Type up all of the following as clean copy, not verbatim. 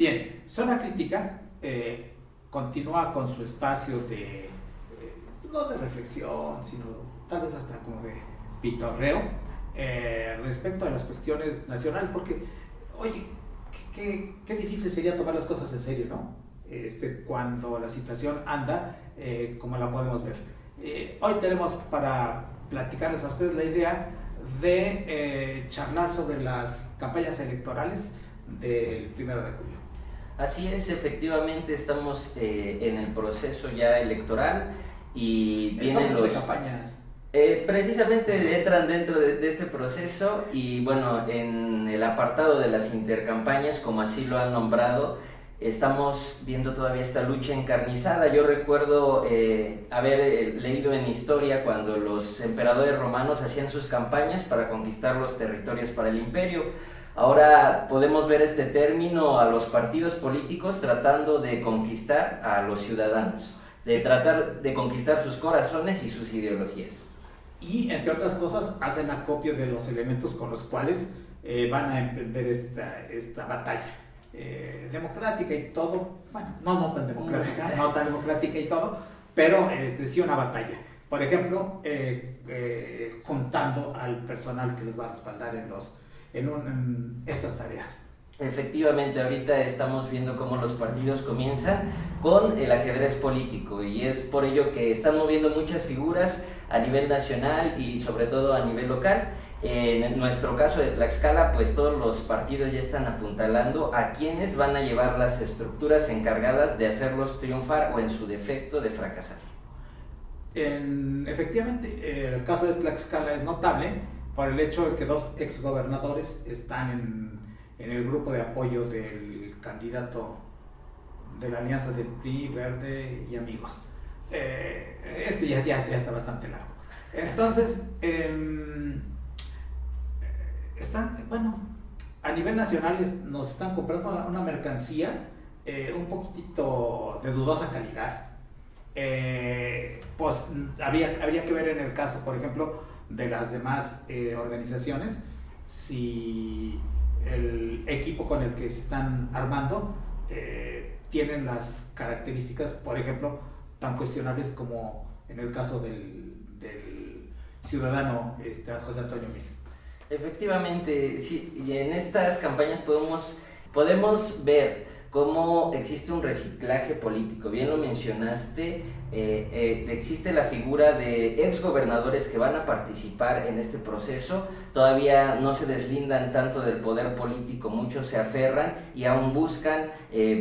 Bien, Zona Crítica continúa con su espacio de, no de reflexión, sino tal vez hasta como de pitorreo respecto a las cuestiones nacionales, porque, oye, qué difícil sería tomar las cosas en serio, ¿no? Cuando la situación anda como la podemos ver. Hoy tenemos para platicarles a ustedes la idea de charlar sobre las campañas electorales del 1 de julio. Así es, efectivamente estamos en el proceso ya electoral y vienen los... de campañas. Precisamente entran dentro de este proceso y bueno, en el apartado de las intercampañas, como así lo han nombrado, estamos viendo todavía esta lucha encarnizada. Yo recuerdo haber leído en historia cuando los emperadores romanos hacían sus campañas para conquistar los territorios para el imperio. Ahora podemos ver este término a los partidos políticos tratando de conquistar a los ciudadanos, de tratar de conquistar sus corazones y sus ideologías. Y entre otras cosas hacen acopio de los elementos con los cuales van a emprender esta batalla. Democrática y todo, bueno, no tan democrática y todo, pero sí una batalla. Por ejemplo, juntando al personal que les va a respaldar en estas tareas. Efectivamente, ahorita estamos viendo cómo los partidos comienzan con el ajedrez político y es por ello que están moviendo muchas figuras a nivel nacional y sobre todo a nivel local. En nuestro caso de Tlaxcala, pues todos los partidos ya están apuntalando a quienes van a llevar las estructuras encargadas de hacerlos triunfar o en su defecto de fracasar. Efectivamente, el caso de Tlaxcala es notable por el hecho de que dos exgobernadores están en el grupo de apoyo del candidato de la alianza del PRI, Verde y Amigos. Esto ya está bastante largo. Entonces, a nivel nacional nos están comprando una mercancía un poquitito de dudosa calidad. Pues habría que ver en el caso, por ejemplo, de las demás organizaciones, si el equipo con el que se están armando tienen las características, por ejemplo, tan cuestionables como en el caso del ciudadano José Antonio Meade. Efectivamente, sí, y en estas campañas podemos ver cómo existe un reciclaje político. Bien lo mencionaste, existe la figura de exgobernadores que van a participar en este proceso, todavía no se deslindan tanto del poder político, muchos se aferran y aún buscan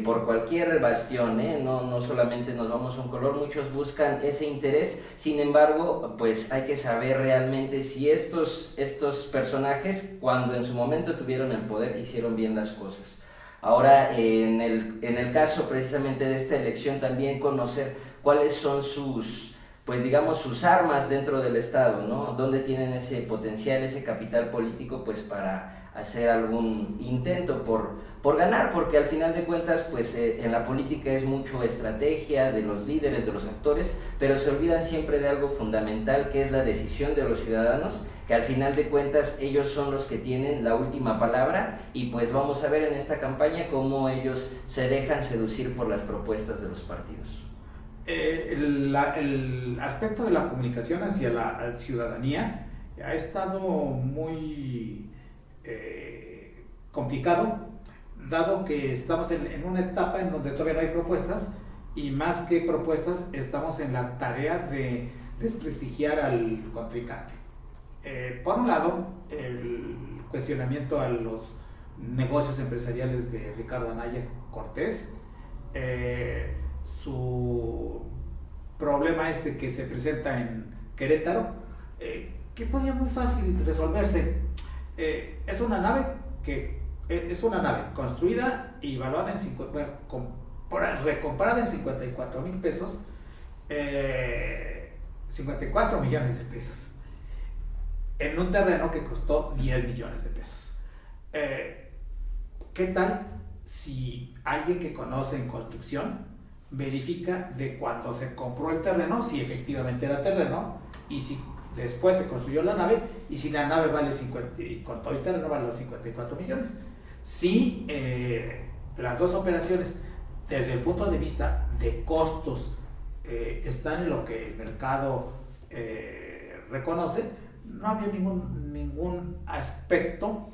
por cualquier bastión, no solamente nos vamos a un color, muchos buscan ese interés. Sin embargo, pues hay que saber realmente si estos personajes, cuando en su momento tuvieron el poder, hicieron bien las cosas. Ahora, en el caso precisamente de esta elección, también conocer cuáles son sus armas dentro del Estado, ¿no? Dónde tienen ese potencial, ese capital político, pues para hacer algún intento por ganar, porque al final de cuentas, pues en la política es mucho estrategia de los líderes, de los actores, pero se olvidan siempre de algo fundamental, que es la decisión de los ciudadanos, que al final de cuentas ellos son los que tienen la última palabra, y pues vamos a ver en esta campaña cómo ellos se dejan seducir por las propuestas de los partidos. El aspecto de la comunicación hacia la ciudadanía ha estado muy complicado, dado que estamos en una etapa en donde todavía no hay propuestas, y más que propuestas estamos en la tarea de desprestigiar al contrincante. Por un lado, el cuestionamiento a los negocios empresariales de Ricardo Anaya Cortés, su problema que se presenta en Querétaro, que podía muy fácil resolverse. Es una nave construida y valuada recomprada en 54,000 pesos, 54 millones de pesos, en un terreno que costó 10 millones de pesos. ¿Qué tal si alguien que conoce en construcción verifica de cuando se compró el terreno, si efectivamente era terreno, y si después se construyó la nave, y si la nave vale 50, y con todo el terreno vale los 54 millones? Si las dos operaciones desde el punto de vista de costos están en lo que el mercado reconoce, no había ningún aspecto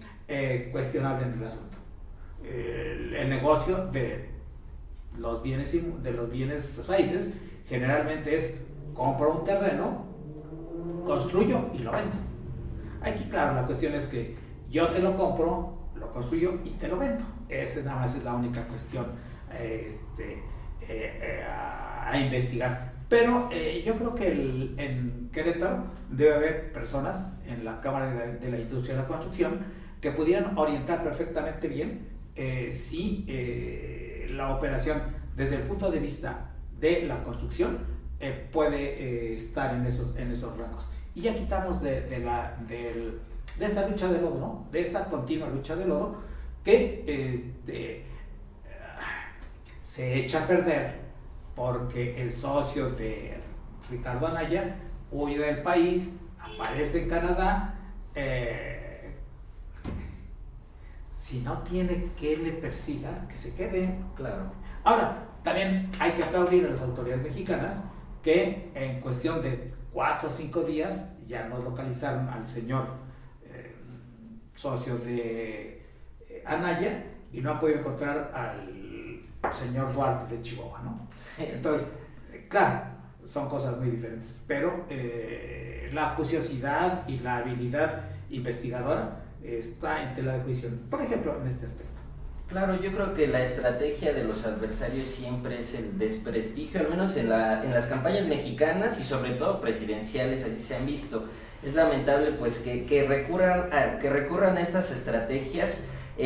cuestionable en el asunto. El negocio de los bienes raíces generalmente es: compro un terreno, construyo y lo vendo. Aquí, claro, la cuestión es que yo te lo compro, lo construyo y te lo vendo. Esa nada más es la única cuestión a investigar. Pero yo creo que en Querétaro debe haber personas en la Cámara de la Industria de la Construcción que pudieran orientar perfectamente bien si la operación desde el punto de vista de la construcción puede estar en esos rangos. Y ya quitamos de esta lucha de lodo, ¿no? De esta continua lucha de lodo que se echa a perder porque el socio de Ricardo Anaya huye del país, aparece en Canadá. Si no tiene que le persigan, que se quede. Claro. Ahora, también hay que aplaudir a las autoridades mexicanas que en cuestión de 4 o 5 días ya nos localizaron al señor socio de Anaya y no han podido encontrar al señor Duarte de Chihuahua, ¿no? Entonces, claro, son cosas muy diferentes, pero la curiosidad y la habilidad investigadora está en tela de juicio, por ejemplo, en este aspecto. Claro, yo creo que la estrategia de los adversarios siempre es el desprestigio, al menos en las campañas mexicanas y sobre todo presidenciales, así se han visto. Es lamentable pues que recurran a estas estrategias.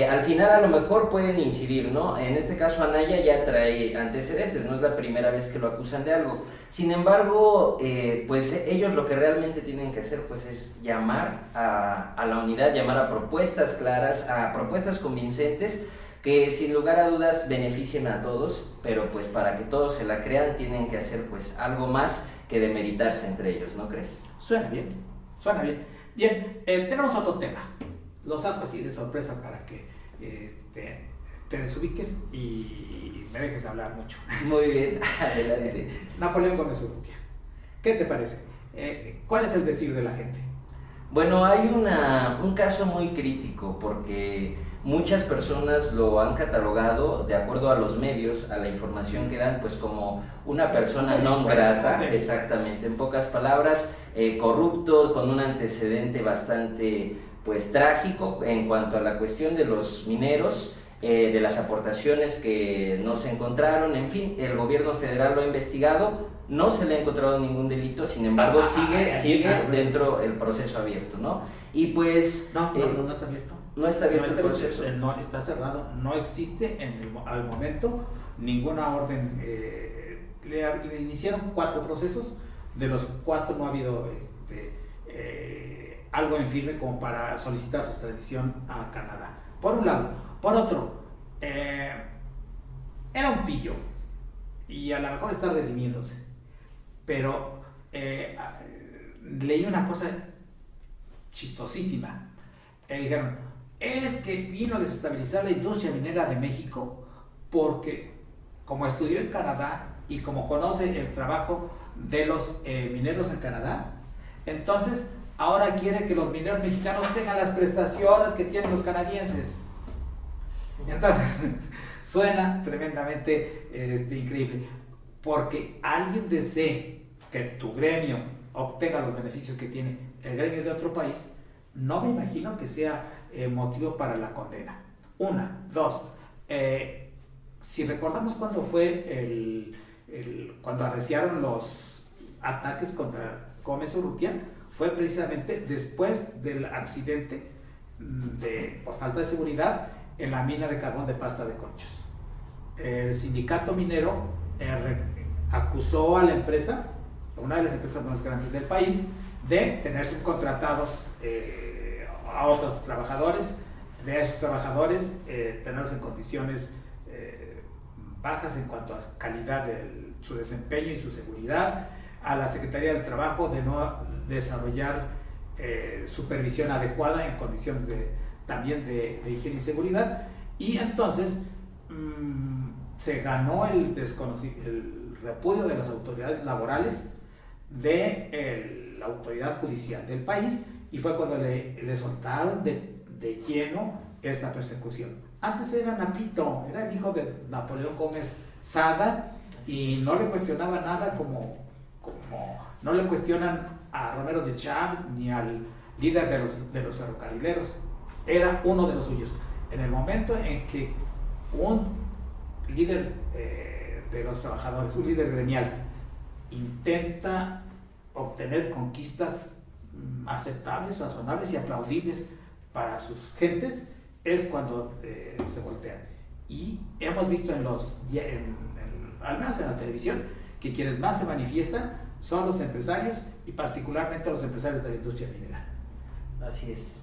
Al final a lo mejor pueden incidir, ¿no? En este caso Anaya ya trae antecedentes, no es la primera vez que lo acusan de algo. Sin embargo, pues ellos lo que realmente tienen que hacer pues es llamar a la unidad, llamar a propuestas claras, a propuestas convincentes que sin lugar a dudas beneficien a todos, pero pues para que todos se la crean tienen que hacer pues algo más que demeritarse entre ellos, ¿no crees? Suena bien, suena bien. Bien, tenemos otro tema. Lo saco así de sorpresa para que te desubiques y me dejes hablar mucho. Muy bien, adelante. Napoleón Gómez Urrutia, ¿qué te parece? ¿Cuál es el decir de la gente? Bueno, hay un caso muy crítico porque muchas personas lo han catalogado, de acuerdo a los medios, a la información que dan, pues como una persona non grata, exactamente, en pocas palabras, corrupto, con un antecedente bastante pues trágico en cuanto a la cuestión de los mineros, de las aportaciones que no se encontraron, en fin, el gobierno federal lo ha investigado, no se le ha encontrado ningún delito, sin embargo sigue dentro del proceso abierto, ¿no? Y pues... No está abierto. No está abierto el proceso. No, está cerrado, no existe al momento ninguna orden. Le iniciaron 4 procesos, de los 4 no ha habido algo en firme como para solicitar su extradición a Canadá. Por un lado. Por otro, era un pillo y a lo mejor está redimiéndose, pero leí una cosa chistosísima. Dijeron, es que vino a desestabilizar la industria minera de México porque como estudió en Canadá y como conoce el trabajo de los mineros en Canadá, entonces ahora quiere que los mineros mexicanos tengan las prestaciones que tienen los canadienses. Entonces, suena tremendamente increíble, porque alguien desee que tu gremio obtenga los beneficios que tiene el gremio de otro país, no me imagino que sea motivo para la condena. 1, 2, si recordamos cuando fue cuando arreciaron los ataques contra Gómez Urrutia, fue precisamente después del accidente por falta de seguridad en la mina de carbón de Pasta de Conchos. El sindicato minero acusó a la empresa, una de las empresas más grandes del país, de tener subcontratados a otros trabajadores, de esos trabajadores tenerlos en condiciones bajas en cuanto a calidad de su desempeño y su seguridad, a la Secretaría del Trabajo de no desarrollar supervisión adecuada en condiciones también de higiene y seguridad, y entonces se ganó el repudio de las autoridades laborales de la autoridad judicial del país, y fue cuando le soltaron de lleno esta persecución. Antes era Napito, era el hijo de Napoleón Gómez Sada, y no le cuestionaba nada como no le cuestionan a Romero de Champs ni al líder de los ferrocarrileros. Era uno de los suyos. En el momento en que un líder de los trabajadores, un líder gremial, intenta obtener conquistas aceptables, razonables y aplaudibles para sus gentes, es cuando se voltean. Y hemos visto al menos en la televisión, que quienes más se manifiestan son los empresarios, y particularmente los empresarios de la industria minera. Así es.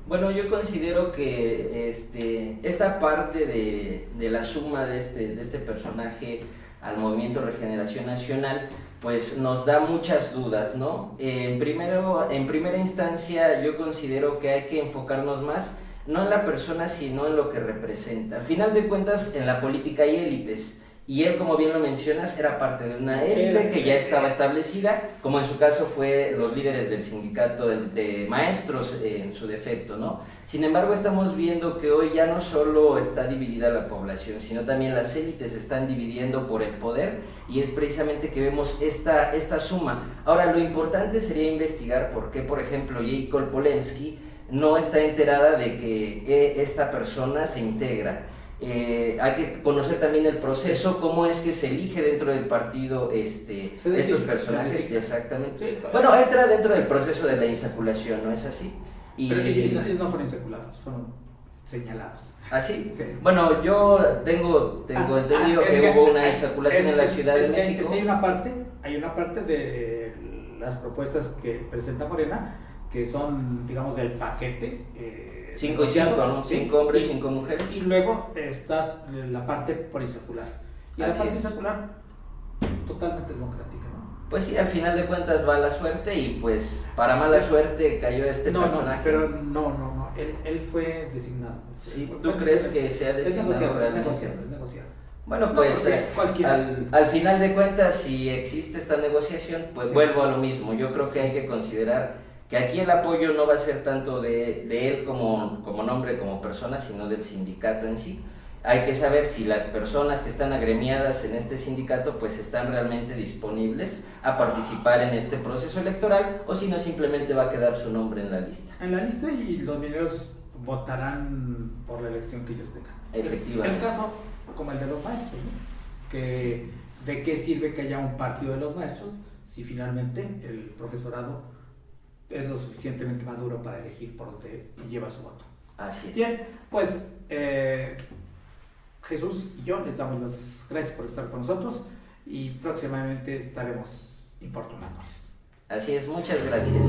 Bueno, yo considero que esta parte de la suma de este personaje al Movimiento Regeneración Nacional, pues nos da muchas dudas, ¿no? En primera instancia, yo considero que hay que enfocarnos más, no en la persona, sino en lo que representa. Al final de cuentas, en la política hay élites, y él, como bien lo mencionas, era parte de una élite que ya estaba establecida, como en su caso fue los líderes del sindicato de maestros en su defecto, ¿no? Sin embargo, estamos viendo que hoy ya no solo está dividida la población, sino también las élites se están dividiendo por el poder, y es precisamente que vemos esta suma. Ahora, lo importante sería investigar por qué, por ejemplo, J. Kolpolensky no está enterada de que esta persona se integra. Hay que conocer también el proceso, cómo es que se elige dentro del partido estos personajes. Exactamente. Sí, bueno, entra dentro del proceso de la insaculación, ¿no es así? Pero ellos no fueron insaculados, fueron señalados. ¿Ah, sí? Sí. Bueno, yo tengo entendido que hubo una insaculación en la Ciudad de México. Es que hay una parte de las propuestas que presenta Morena que son, digamos, del paquete. 5 y 5, ¿no? 5 hombres y 5 mujeres. Y luego está la parte por insacular. Y la parte insacular, totalmente democrática, ¿no? Pues sí, al final de cuentas va la suerte, y pues para mala suerte cayó personaje. No, pero no. Él fue designado. Sí, ¿tú crees que sea designado? Es negociado. Bueno, pues al final de cuentas, si existe esta negociación, pues sí, vuelvo a lo mismo. Yo creo que hay que considerar que aquí el apoyo no va a ser tanto de él como nombre, como persona, sino del sindicato en sí. Hay que saber si las personas que están agremiadas en este sindicato pues están realmente disponibles a participar en este proceso electoral, o si no, simplemente va a quedar su nombre en la lista. En la lista, y los mineros votarán por la elección que ellos tengan. Efectivamente. El caso como el de los maestros, ¿no? Que ¿de qué sirve que haya un partido de los maestros si finalmente el profesorado es lo suficientemente maduro para elegir por dónde lleva su voto? Así es. Bien, pues Jesús y yo les damos las gracias por estar con nosotros, y próximamente estaremos importunándoles. Así es, muchas gracias.